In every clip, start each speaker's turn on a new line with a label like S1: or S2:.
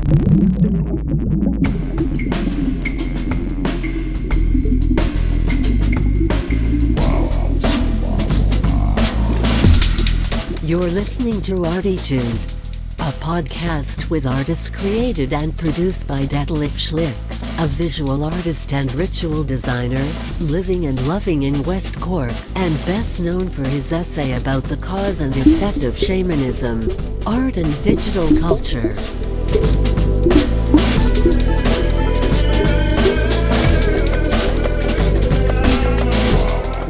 S1: You're listening to ArTEEtude, a podcast with artists created and produced by Detlef Schlich, a visual artist and ritual designer, living and loving in West Cork, and best known for his essay about the cause and effect of shamanism, art and digital culture.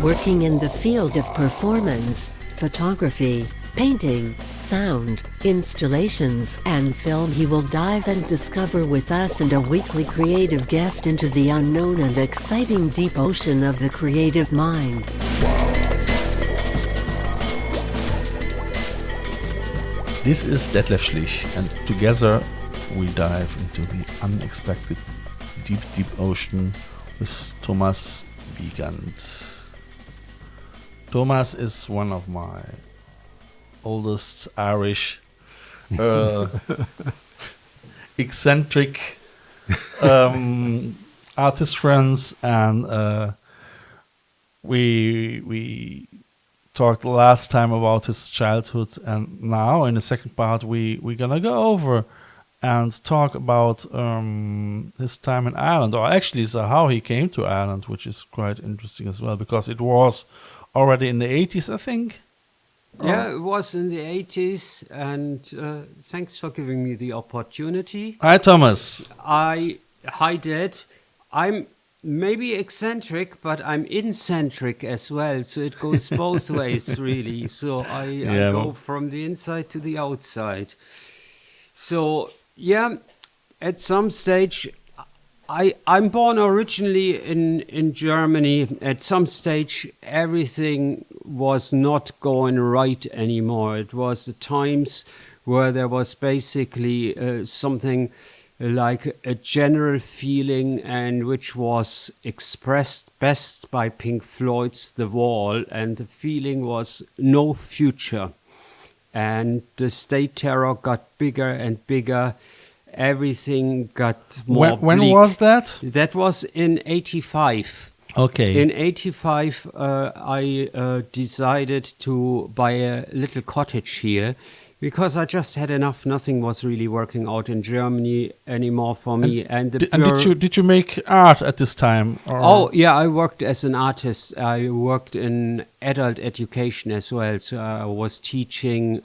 S1: Working in the field of performance, photography, painting, sound, installations, and film, he will dive and discover with us and a weekly creative guest into the unknown and exciting deep ocean of the creative mind.
S2: This is Detlef Schlich, and together we dive into the unexpected deep, deep ocean with Thomas Wiegandt. Thomas is one of my oldest Irish eccentric artist friends, and we talked last time about his childhood, and now in the second part we're gonna go over and talk about his time in Ireland, or actually so how he came to Ireland, which is quite interesting as well, because it was already in the 80s, I think.
S3: Yeah, it was in the 80s, and thanks for giving me the opportunity.
S2: Hi, Thomas.
S3: Hi, Dad. I'm maybe eccentric, but I'm incentric as well, so it goes both ways, really. So I go from the inside to the outside. So, yeah, at some stage, I'm born originally in Germany. At some stage, everything was not going right anymore. It was the times where there was basically something like a general feeling, and which was expressed best by Pink Floyd's The Wall, and the feeling was no future. And the state terror got bigger and bigger. Everything got more
S2: When
S3: bleak.
S2: was that?
S3: That was in 85.
S2: Okay.
S3: In 85, I decided to buy a little cottage here because I just had enough. Nothing was really working out in Germany anymore for me. And
S2: did you make art at this time? Or?
S3: Oh, yeah, I worked as an artist. I worked in adult education as well. So I was teaching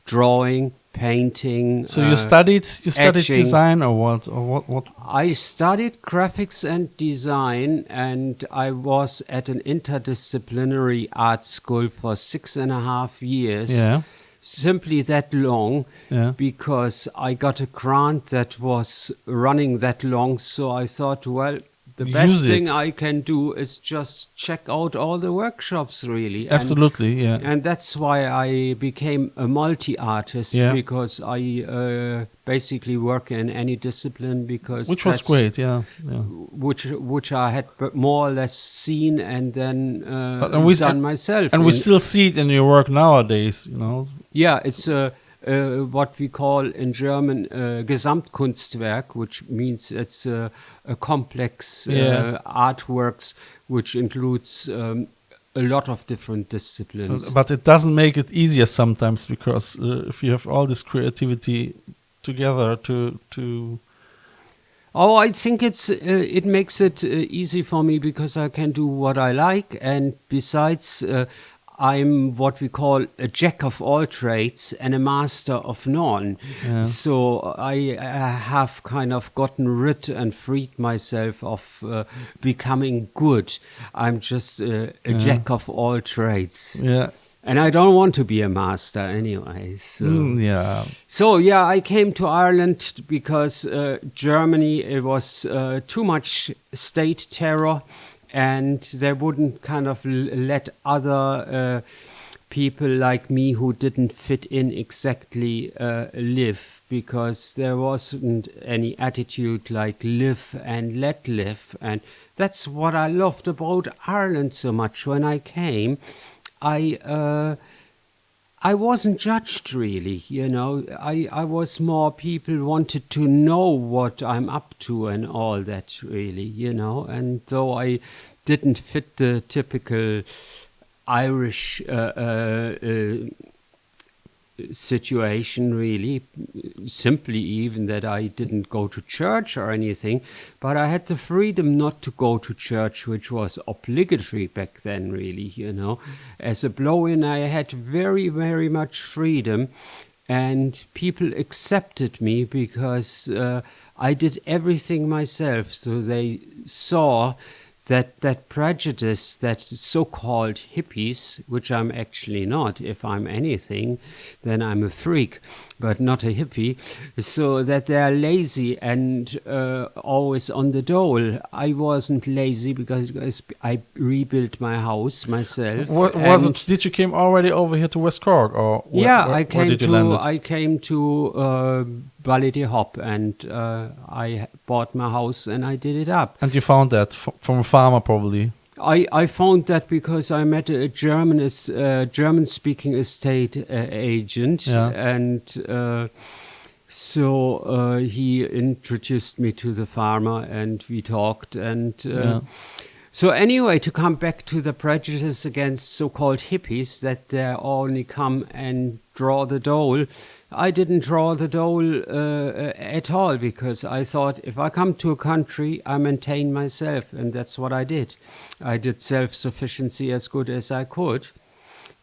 S3: drawing, painting.
S2: So you studied
S3: etching.
S2: design, or what? Or what?
S3: I studied graphics and design, and I was at an interdisciplinary art school for 6.5 years.
S2: Yeah.
S3: Simply that long, because I got a grant that was running that long. So I thought, well, the best thing I can do is just check out all the workshops, really.
S2: Absolutely,
S3: And that's why I became a multi-artist, because I basically work in any discipline,
S2: which was great,
S3: which I had more or less seen and then done myself.
S2: And we still see it in your work nowadays, you know.
S3: Yeah, it's what we call in German Gesamtkunstwerk, which means it's a complex artworks which includes a lot of different disciplines.
S2: But it doesn't make it easier sometimes, because if you have all this creativity together to
S3: Oh, I think it makes it easy for me because I can do what I like, and besides I'm what we call a jack of all trades and a master of none. Yeah. So I have kind of gotten rid and freed myself of becoming good. I'm just a jack of all trades.
S2: Yeah.
S3: And I don't want to be a master anyway. So,
S2: So
S3: I came to Ireland because Germany, it was too much state terror. And they wouldn't kind of let other people like me who didn't fit in exactly live, because there wasn't any attitude like live and let live. And that's what I loved about Ireland so much. When I came, I I wasn't judged really, I was more, people wanted to know what I'm up to and all that really, and though I didn't fit the typical Irish situation really, simply even that I didn't go to church or anything, but I had the freedom not to go to church, which was obligatory back then really, As a blow-in I had very, very much freedom, and people accepted me because I did everything myself, so they saw that prejudice, that so-called hippies, which I'm actually not. If I'm anything, then I'm a freak, but not a hippie. So that they are lazy and always on the dole. I wasn't lazy because I rebuilt my house myself.
S2: Did you came already over here to West Cork, or
S3: where did you land it? I came to Ballyde Hop, and I bought my house and I did it up.
S2: And you found that from a farmer, probably?
S3: I found that because I met a German-speaking estate agent, and so he introduced me to the farmer, and we talked, and so anyway, to come back to the prejudice against so-called hippies, that they only come and draw the dole. I didn't draw the dole at all, because I thought if I come to a country, I maintain myself, and that's what I did. I did self-sufficiency as good as I could.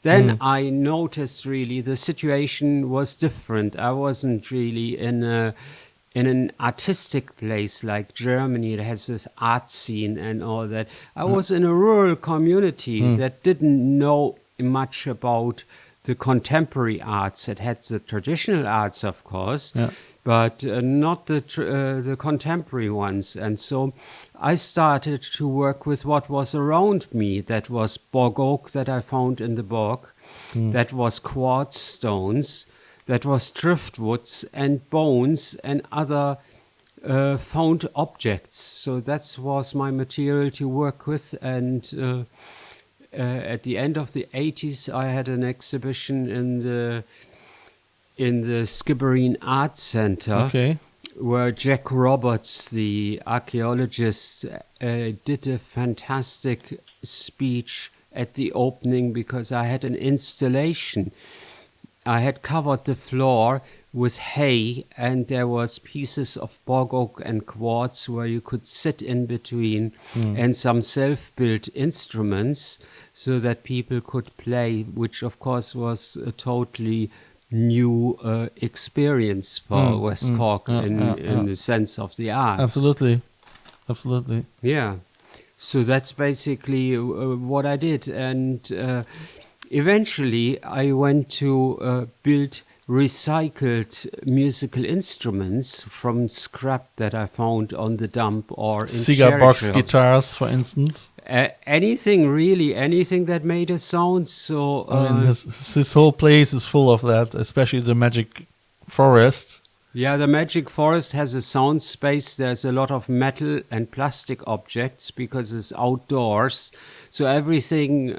S3: Then I noticed really the situation was different. I wasn't really in an artistic place like Germany. It has this art scene and all that. I was in a rural community that didn't know much about the contemporary arts. It had the traditional arts, of course, but not the contemporary ones. And so I started to work with what was around me. That was bog oak that I found in the bog. That was quartz stones. That was driftwoods and bones and other found objects. So that was my material to work with. And at the end of the 80s, I had an exhibition in the Skibbereen Art Center, where Jack Roberts, the archaeologist, did a fantastic speech at the opening, because I had an installation. I had covered the floor with hay, and there was pieces of bog oak and quartz where you could sit in between, and some self-built instruments so that people could play, which of course was a totally new experience for West Cork in the sense of the arts.
S2: Absolutely.
S3: Yeah. So that's basically what I did. And eventually I went to build recycled musical instruments from scrap that I found on the dump or in
S2: cigar box guitars, for instance.
S3: Anything that made a sound. So
S2: I mean, this whole place is full of that, especially the Magic Forest.
S3: Yeah, the Magic Forest has a sound space. There's a lot of metal and plastic objects because it's outdoors. So everything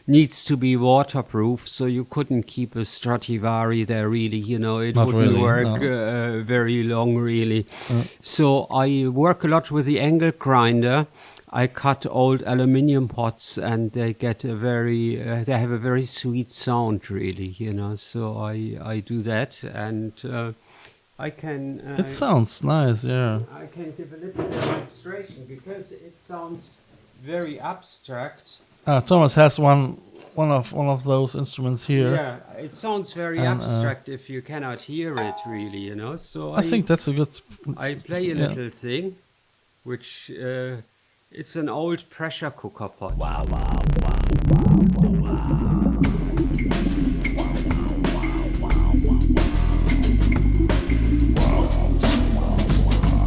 S3: needs to be waterproof. So you couldn't keep a Stradivari there, really. It
S2: Not
S3: wouldn't
S2: really,
S3: work very long, really. So I work a lot with the angle grinder. I cut old aluminium pots, and they get they have a very sweet sound, really. So I do that, and I can.
S2: It sounds nice, yeah.
S3: I can give a little demonstration because it sounds very abstract.
S2: Thomas has one of those instruments here.
S3: Yeah, it sounds very abstract if you cannot hear it, really. So
S2: I think that's a good.
S3: I play a little thing, which it's an old pressure cooker pot.
S1: Wow.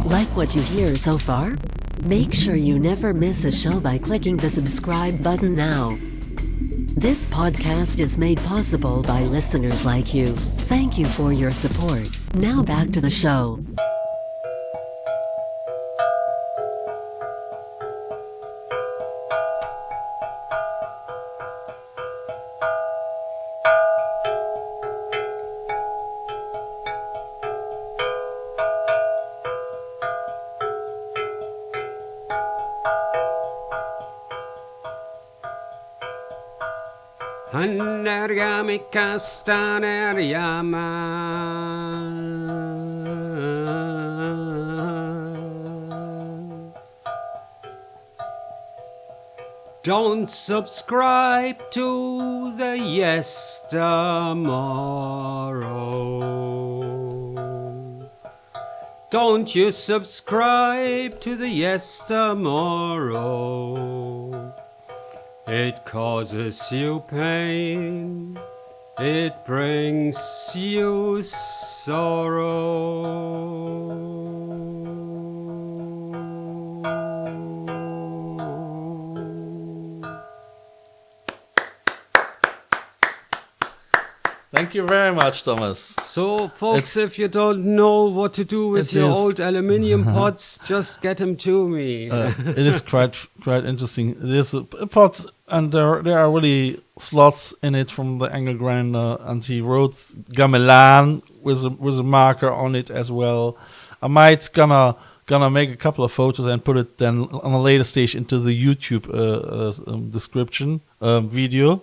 S1: Like what you hear so far? Make sure you never miss a show by clicking the subscribe button now. This podcast is made possible by listeners like you. Thank you for your support. Now back to the show.
S3: Anergamika staneryama. Don't subscribe to the Yes Tomorrow. Don't you subscribe to the Yes Tomorrow. It causes you pain. It brings you sorrow.
S2: Thank you very much, Thomas.
S3: So, folks, if you don't know what to do with your old aluminium pots, just get them to me.
S2: It is quite interesting. It is a pot, and there are really slots in it from the angle grinder, and he wrote gamelan with a marker on it as well. I might gonna make a couple of photos and put it then on a later stage into the YouTube description video.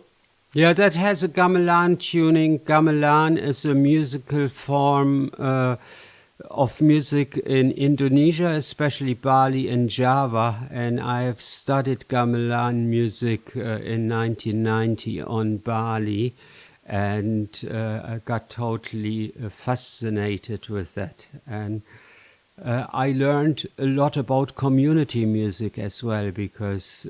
S3: Yeah, that has a gamelan tuning. Gamelan is a musical form of music in Indonesia, especially Bali and Java. And I have studied gamelan music in 1990 on Bali. And I got totally fascinated with that. And I learned a lot about community music as well, because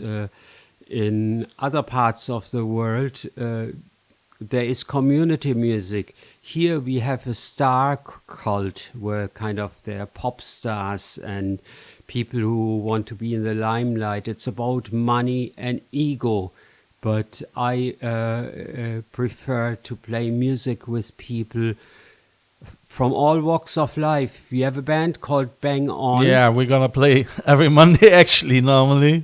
S3: in other parts of the world, there is community music. Here we have a star cult where kind of there are pop stars and people who want to be in the limelight. It's about money and ego. But I prefer to play music with people from all walks of life. We have a band called Bang On.
S2: Yeah, we're gonna play every Monday actually, normally.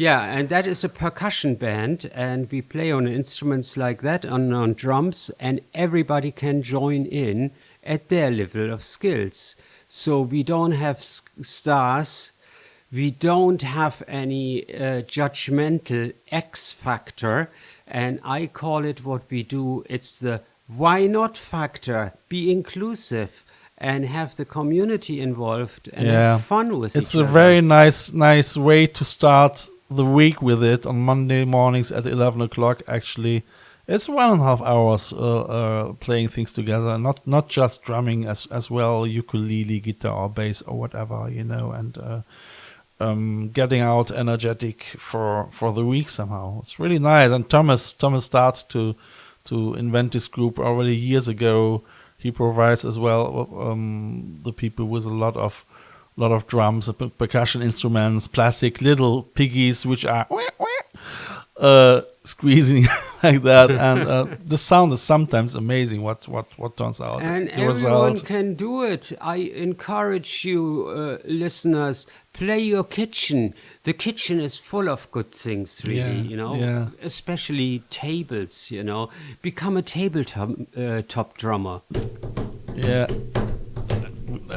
S3: Yeah, and that is a percussion band, and we play on instruments like that, on drums, and everybody can join in at their level of skills. So we don't have stars, we don't have any judgmental X factor, and I call it what we do, it's the why not factor. Be inclusive and have the community involved and have fun with it.
S2: It's a very nice way to start the week with it on Monday mornings at 11 o'clock. Actually, it's 1.5 hours playing things together, not just drumming as well, ukulele, guitar, or bass, or whatever, and getting out energetic for the week somehow. It's really nice. And Thomas starts to invent this group already years ago. He provides as well the people with a lot of drums, percussion instruments, plastic little piggies, which are squeezing like that, and the sound is sometimes amazing. What turns out,
S3: and
S2: the
S3: everyone
S2: result.
S3: can do it. I encourage you, listeners, play your kitchen. The kitchen is full of good things, really. Especially tables. Become a tabletop drummer.
S2: Yeah.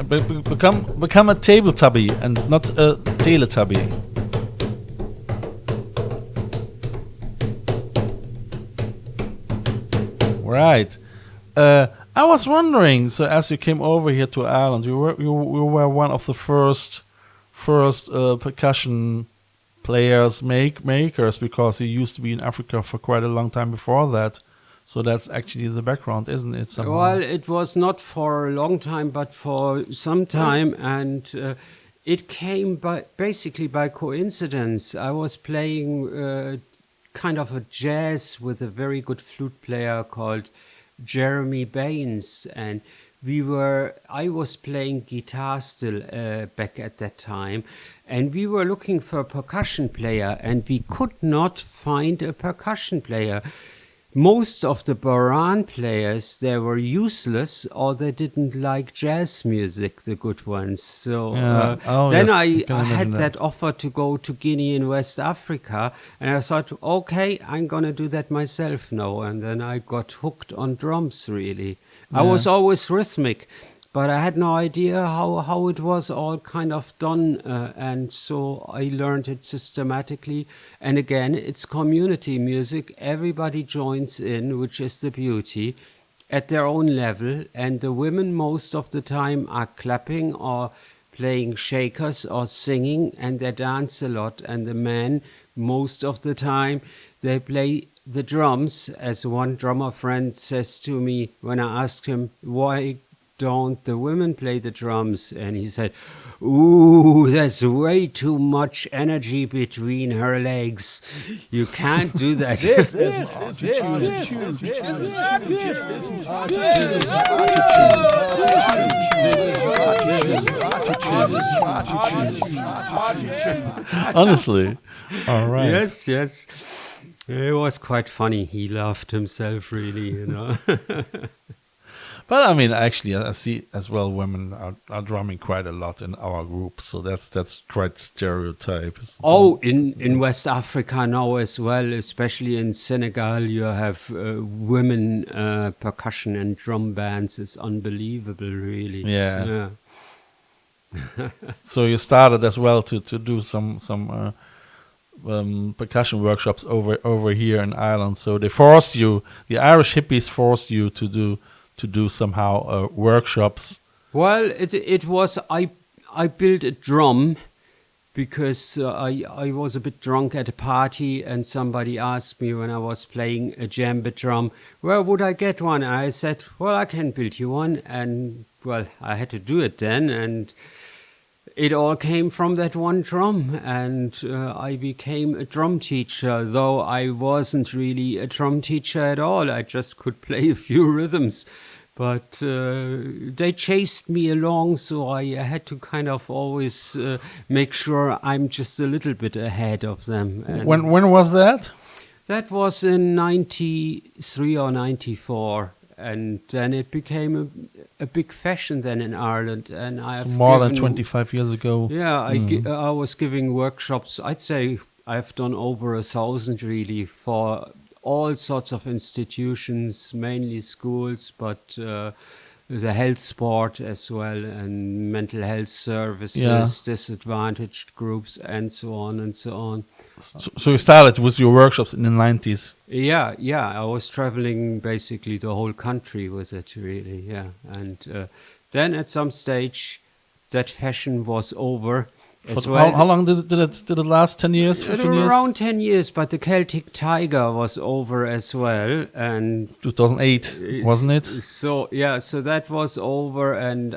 S2: Become a Teletubby and not a Teletubby. Right. I was wondering. So, as you came over here to Ireland, you were one of the first percussion players, makers, because you used to be in Africa for quite a long time before that. So that's actually the background, isn't it? Somehow?
S3: Well, it was not for a long time, but for some time, and it came basically by coincidence. I was playing kind of a jazz with a very good flute player called Jeremy Baines, and I was playing guitar still back at that time, and we were looking for a percussion player, and we could not find a percussion player. Most of the Baran players, they were useless, or they didn't like jazz music, the good ones. So then I had that offer to go to Guinea in West Africa, and I thought, okay, I'm going to do that myself now. And then I got hooked on drums, really. I was always rhythmic, but I had no idea how it was all kind of done, and so I learned it systematically. And again, it's community music. Everybody joins in, which is the beauty, at their own level. And the women most of the time are clapping or playing shakers or singing, and they dance a lot. And the men most of the time, they play the drums. As one drummer friend says to me when I asked him, why don't the women play the drums? And he said, ooh, that's way too much energy between her legs. You can't do that.
S2: This is honestly, all right.
S3: Yes. It was quite funny. He laughed himself, really, you know.
S2: But I mean, actually, I see as well women are drumming quite a lot in our group, so that's quite stereotypes.
S3: Oh, in West Africa now as well, especially in Senegal, you have women percussion and drum bands. It's unbelievable, really.
S2: Yeah. So you started as well to do some percussion workshops over here in Ireland. So they forced you, the Irish hippies forced you to do somehow workshops.
S3: Well, it was I built a drum because I was a bit drunk at a party, and somebody asked me when I was playing a djembe drum, where would I get one? I said, well, I can build you one, and well, I had to do it then, and it all came from that one drum, and I became a drum teacher, though I wasn't really a drum teacher at all. I just could play a few rhythms. But they chased me along, so I had to kind of always make sure I'm just a little bit ahead of them. And
S2: When was that?
S3: that was in 93 or 94. And then it became a big fashion then in Ireland. And
S2: So more than 25 years ago.
S3: Yeah, I was giving workshops. I'd say I've done over 1,000 really for all sorts of institutions, mainly schools, but the health sport as well, and mental health services, disadvantaged groups, and so on and so on.
S2: So you started with your workshops in the 90s.
S3: Yeah, I was traveling basically the whole country with it, really, yeah. And then at some stage, that fashion was over. As well.
S2: How long did it last? 10 years, 15 years?
S3: Around 10 years, but the Celtic Tiger was over as well. And
S2: 2008, wasn't it?
S3: So that was over, and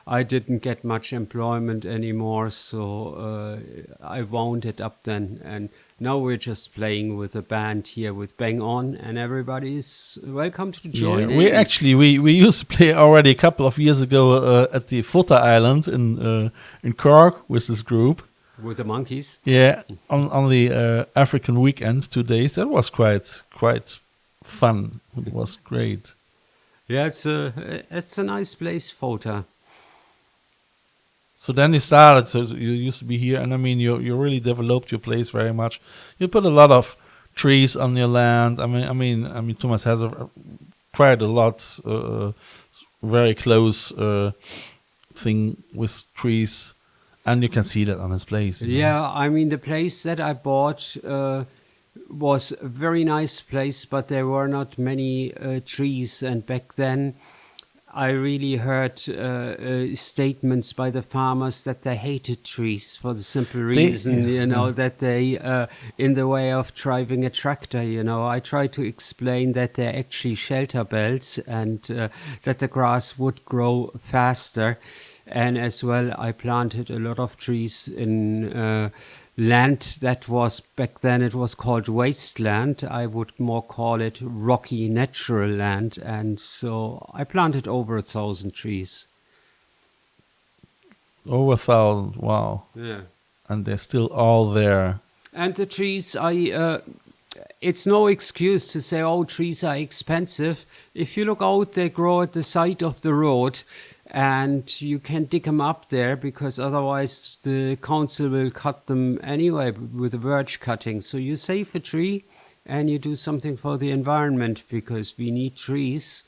S3: I didn't get much employment anymore, so I wound it up then. And now we're just playing with a band here with Bang On, and everybody's welcome to join in.
S2: We used to play already a couple of years ago at the Fota Island in Cork with this group.
S3: With the monkeys?
S2: Yeah, on the African weekend, 2 days. That was quite fun. It was great.
S3: Yeah, it's a nice place, Fota.
S2: So then you started, so you used to be here, and I mean, you really developed your place very much. You put a lot of trees on your land. I mean, Thomas has quite a lot, very close thing with trees, and you can see that on his place.
S3: Yeah, I mean, the place that I bought was a very nice place, but there were not many trees, and back then I really heard statements by the farmers that they hated trees for the simple reason, that they, in the way of driving a tractor, I tried to explain that they're actually shelter belts, and that the grass would grow faster. And as well, I planted a lot of trees in land that was, back then it was called wasteland. I would more call it rocky natural land. And so I planted over 1,000 trees.
S2: Over 1,000, wow.
S3: Yeah.
S2: And they're still all there.
S3: And the trees, it's no excuse to say, oh, trees are expensive. If you look out, they grow at the side of the road. And you can dig them up there, because otherwise the council will cut them anyway with a verge cutting. So you save a tree and you do something for the environment, because we need trees.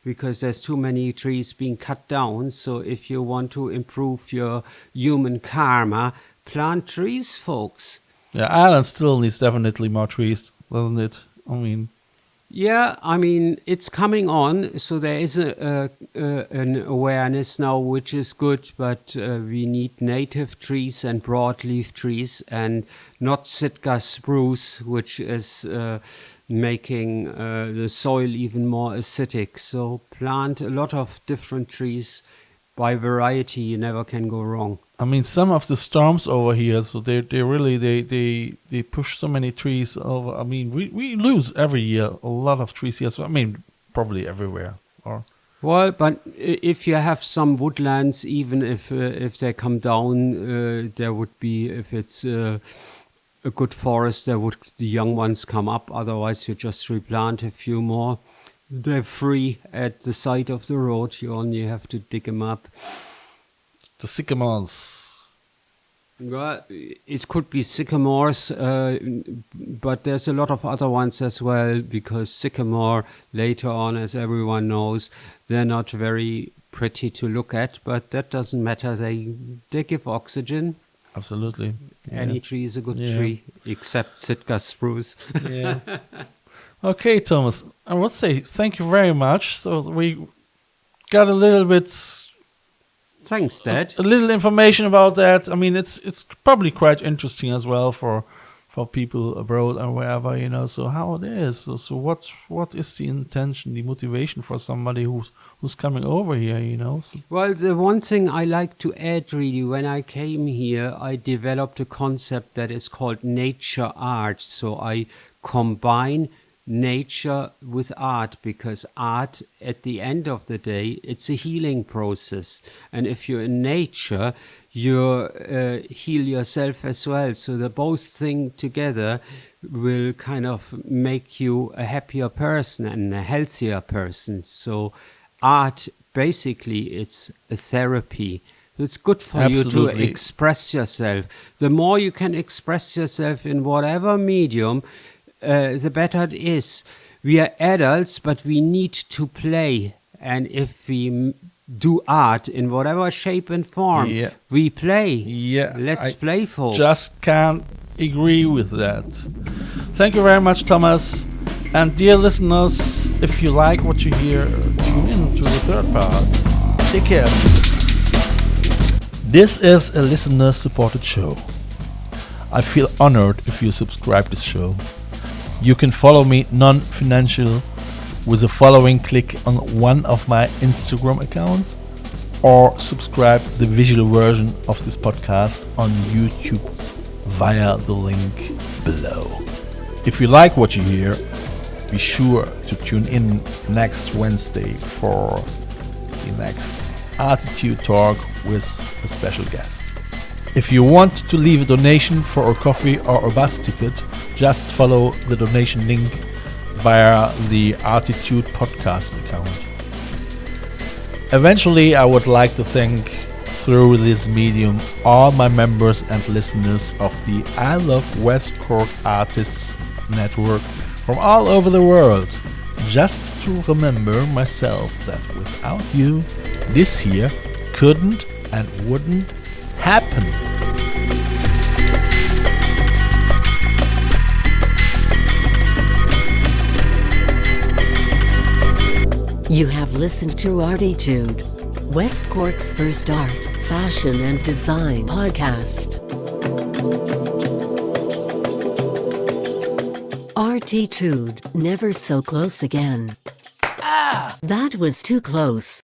S3: because there's too many trees being cut down. So if you want to improve your human karma, plant trees, folks.
S2: Yeah, Ireland still needs definitely more trees, doesn't it? I mean,
S3: yeah, I mean, it's coming on, so there is an awareness now, which is good, but we need native trees and broadleaf trees and not Sitka spruce, which is making the soil even more acidic. So plant a lot of different trees. By variety, you never can go wrong.
S2: I mean, some of the storms over here, so they really they push so many trees over. I mean, we lose every year a lot of trees here. So I mean, probably everywhere. Or
S3: well, but if you have some woodlands, even if they come down, there would be, if it's a good forest, there would the young ones come up. Otherwise, you just replant a few more. They're free at the side of the road. You only have to dig them up.
S2: the sycamores.
S3: Well, it could be sycamores, but there's a lot of other ones as well, because sycamore, later on, as everyone knows, they're not very pretty to look at, but that doesn't matter. They give oxygen.
S2: Absolutely. Yeah.
S3: Any tree is a good tree, except Sitka spruce.
S2: Yeah. Okay, Thomas, I would say thank you very much. So we got a little bit...
S3: Thanks, Dad.
S2: A little information about that. I mean, it's probably quite interesting as well for people abroad or wherever, you know. So how it is. So what is the intention, the motivation for somebody who's coming over here, you know? So.
S3: Well, the one thing I like to add, really, when I came here, I developed a concept that is called nature art. So I combine nature with art, because art, at the end of the day, it's a healing process, and if you're in nature, you heal yourself as well. So the both thing together will kind of make you a happier person and a healthier person. So art, basically, it's a therapy. It's good for
S2: Absolutely.
S3: you to express yourself. The more you can express yourself in whatever medium, the better it is. We are adults, but we need to play. And if we do art in whatever shape and form, we play.
S2: Yeah.
S3: Let's play, folks.
S2: Just can't agree with that. Thank you very much, Thomas. And dear listeners, if you like what you hear, tune in to the third part. Take care. This is a listener-supported show. I feel honored if you subscribe this show. You can follow me non-financial with a following click on one of my Instagram accounts, or subscribe the visual version of this podcast on YouTube via the link below. If you like what you hear, be sure to tune in next Wednesday for the next ArTEEtude talk with a special guest. If you want to leave a donation for a coffee or a bus ticket, just follow the donation link via the ArTEEtude Podcast account. Eventually, I would like to thank, through this medium, all my members and listeners of the I Love West Cork Artists Network from all over the world. Just to remember myself that without you, this here couldn't and wouldn't happen.
S1: You have listened to ArTEEtude, West Cork's first art, fashion and design podcast. ArTEEtude, never so close again. That was too close.